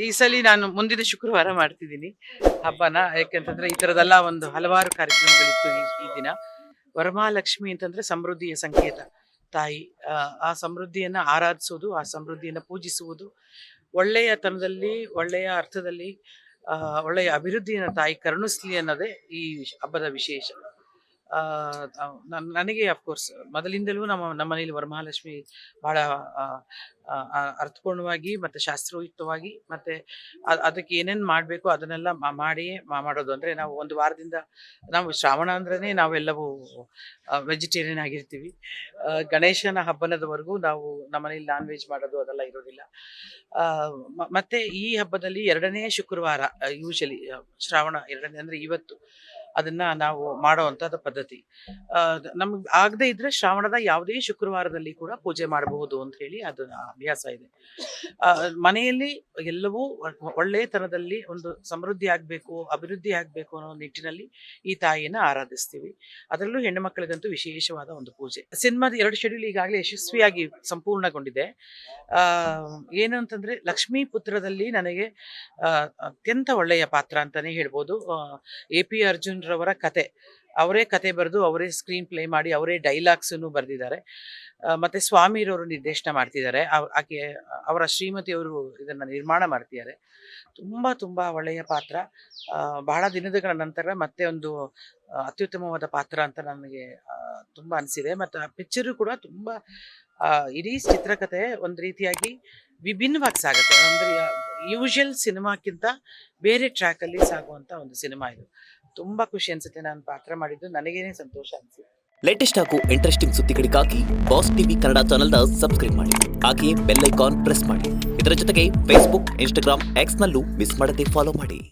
ಈ ಸಲ ನಾನು ಮುಂದಿನ ಶುಕ್ರವಾರ ಮಾಡ್ತಿದ್ದೀನಿ ಹಬ್ಬನ. ಯಾಕೆಂತಂದ್ರೆ ಈ ತರದೆಲ್ಲ ಒಂದು ಹಲವಾರು ಕಾರ್ಯಕ್ರಮಗಳಿತ್ತು ಈ ದಿನ. ವರಮಹಾಲಕ್ಷ್ಮಿ ಅಂತಂದ್ರೆ ಸಮೃದ್ಧಿಯ ಸಂಕೇತ. ತಾಯಿ ಆ ಸಮೃದ್ಧಿಯನ್ನ ಆರಾಧಿಸುವುದು, ಆ ಸಮೃದ್ಧಿಯನ್ನ ಪೂಜಿಸುವುದು, ಒಳ್ಳೆಯತನದಲ್ಲಿ, ಒಳ್ಳೆಯ ಅರ್ಥದಲ್ಲಿ, ಒಳ್ಳೆಯ ಅಭಿವೃದ್ಧಿಯನ್ನ ತಾಯಿ ಕರುಣಿಸ್ಲಿ ಅನ್ನೋದೇ ಈ ಹಬ್ಬದ ವಿಶೇಷ. ನನಗೆ ಅಫ್ಕೋರ್ಸ್ ಮೊದಲಿಂದಲೂ ನಮ್ಮ ಮನೇಲಿ ವರಮಹಾಲಕ್ಷ್ಮಿ ಬಹಳ ಅರ್ಥಪೂರ್ಣವಾಗಿ ಮತ್ತೆ ಶಾಸ್ತ್ರಯುಕ್ತವಾಗಿ ಮತ್ತೆ ಅದಕ್ಕೆ ಏನೇನು ಮಾಡಬೇಕು ಅದನ್ನೆಲ್ಲ ಮಾಡೋದು. ಅಂದ್ರೆ ನಾವು ಒಂದು ವಾರದಿಂದ, ನಾವು ಶ್ರಾವಣ ಅಂದ್ರೇನೆ ನಾವೆಲ್ಲವೂ ವೆಜಿಟೇರಿಯನ್ ಆಗಿರ್ತೀವಿ. ಗಣೇಶನ ಹಬ್ಬನದವರೆಗೂ ನಾವು ನಮ್ಮನೇಲಿ ನಾನ್ ವೆಜ್ ಮಾಡೋದು ಅದೆಲ್ಲ ಇರೋದಿಲ್ಲ. ಮತ್ತೆ ಈ ಹಬ್ಬದಲ್ಲಿ 2ನೇ ಶುಕ್ರವಾರ, ಯೂಶಲಿ ಶ್ರಾವಣ 2ನೇ ಅಂದ್ರೆ ಇವತ್ತು ಅದನ್ನ ನಾವು ಮಾಡುವಂತದ ಪದ್ಧತಿ. ನಮ್ಗೆ ಆಗದೆ ಇದ್ರೆ ಶ್ರಾವಣದ ಯಾವುದೇ ಶುಕ್ರವಾರದಲ್ಲಿ ಕೂಡ ಪೂಜೆ ಮಾಡಬಹುದು ಅಂತ ಹೇಳಿ ಅದು ಅಭ್ಯಾಸ ಇದೆ. ಮನೆಯಲ್ಲಿ ಎಲ್ಲವೂ ಒಳ್ಳೆಯತನದಲ್ಲಿ ಒಂದು ಸಮೃದ್ಧಿ ಆಗ್ಬೇಕು, ಅಭಿವೃದ್ಧಿ ಆಗ್ಬೇಕು ಅನ್ನೋ ನಿಟ್ಟಿನಲ್ಲಿ ಈ ತಾಯಿಯನ್ನ ಆರಾಧಿಸ್ತೀವಿ. ಅದರಲ್ಲೂ ಹೆಣ್ಣು ಮಕ್ಕಳಿಗಂತೂ ವಿಶೇಷವಾದ ಒಂದು ಪೂಜೆ. ಸಿನಿಮಾದ 2 ಶೆಡ್ಯೂಲ್ ಈಗಾಗಲೇ ಯಶಸ್ವಿಯಾಗಿ ಸಂಪೂರ್ಣಗೊಂಡಿದೆ. ಏನು ಅಂತಂದ್ರೆ ಲಕ್ಷ್ಮೀ ಪುತ್ರದಲ್ಲಿ ನನಗೆ ಅತ್ಯಂತ ಒಳ್ಳೆಯ ಪಾತ್ರ ಅಂತಾನೆ ಹೇಳ್ಬೋದು. AP ಅರ್ಜುನ್ ರವರ ಕತೆ, ಅವರೇ ಕತೆ ಬರೆದು ಅವರೇ ಸ್ಕ್ರೀನ್ ಪ್ಲೇ ಮಾಡಿ ಅವರೇ ಡೈಲಾಗ್ಸನ್ನು ಬರೆದಿದ್ದಾರೆ. ಮತ್ತೆ ಸ್ವಾಮಿರವರು ನಿರ್ದೇಶನ ಮಾಡ್ತಿದ್ದಾರೆ. ಆಕೆ ಅವರ ಶ್ರೀಮತಿಯವರು ಇದನ್ನ ನಿರ್ಮಾಣ ಮಾಡ್ತಿದ್ದಾರೆ. ತುಂಬಾ ತುಂಬಾ ಒಳ್ಳೆಯ ಪಾತ್ರ. ಬಹಳ ದಿನಗಳ ನಂತರ ಮತ್ತೆ ಒಂದು ಅತ್ಯುತ್ತಮವಾದ ಪಾತ್ರ ಅಂತ ನನಗೆ ತುಂಬಾ ಅನಿಸಿದೆ. ಮತ್ತು ಆ ಪಿಕ್ಚರು ಕೂಡ ತುಂಬಾ ಇಡೀ ಚಿತ್ರಕಥೆ ಒಂದು ರೀತಿಯಾಗಿ ವಿಭಿನ್ನವಾಗಿ ಸಾಗುತ್ತೆ. ಅಂದ್ರೆ ಯೂಶುವಲ್ ಸಿನಿಮಾಕ್ಕಿಂತ ಬೇರೆ ಟ್ರ್ಯಾಕ್ ಅಲ್ಲಿ ಸಾಗುವಂತ ಒಂದು ಸಿನಿಮಾ ಇದು. ತುಂಬಾ ಖುಷಿ ಅನ್ಸುತ್ತೆ ನಾನು ಪಾತ್ರ ಮಾಡಿದ್ದು, ನನಗೇನೆ ಸಂತೋಷ ಅನ್ಸುತ್ತೆ. ಲೇಟೆಸ್ಟ್ ಹಾಗೂ ಇಂಟ್ರೆಸ್ಟಿಂಗ್ ಸುದ್ದಿಗಳಿಗಾಗಿ ಬಾಸ್ ಟಿವಿ ಕನ್ನಡ ಚಾನೆಲ್ನ ಸಬ್ಸ್ಕ್ರೈಬ್ ಮಾಡಿ. ಹಾಗೆಯೇ ಬೆಲ್ ಐಕಾನ್ ಪ್ರೆಸ್ ಮಾಡಿ. ಇದರ ಜೊತೆಗೆ ಫೇಸ್ಬುಕ್, ಇನ್ಸ್ಟಾಗ್ರಾಮ್, ಎಕ್ಸ್ ನಲ್ಲೂ ಮಿಸ್ ಮಾಡದೆ ಫಾಲೋ ಮಾಡಿ.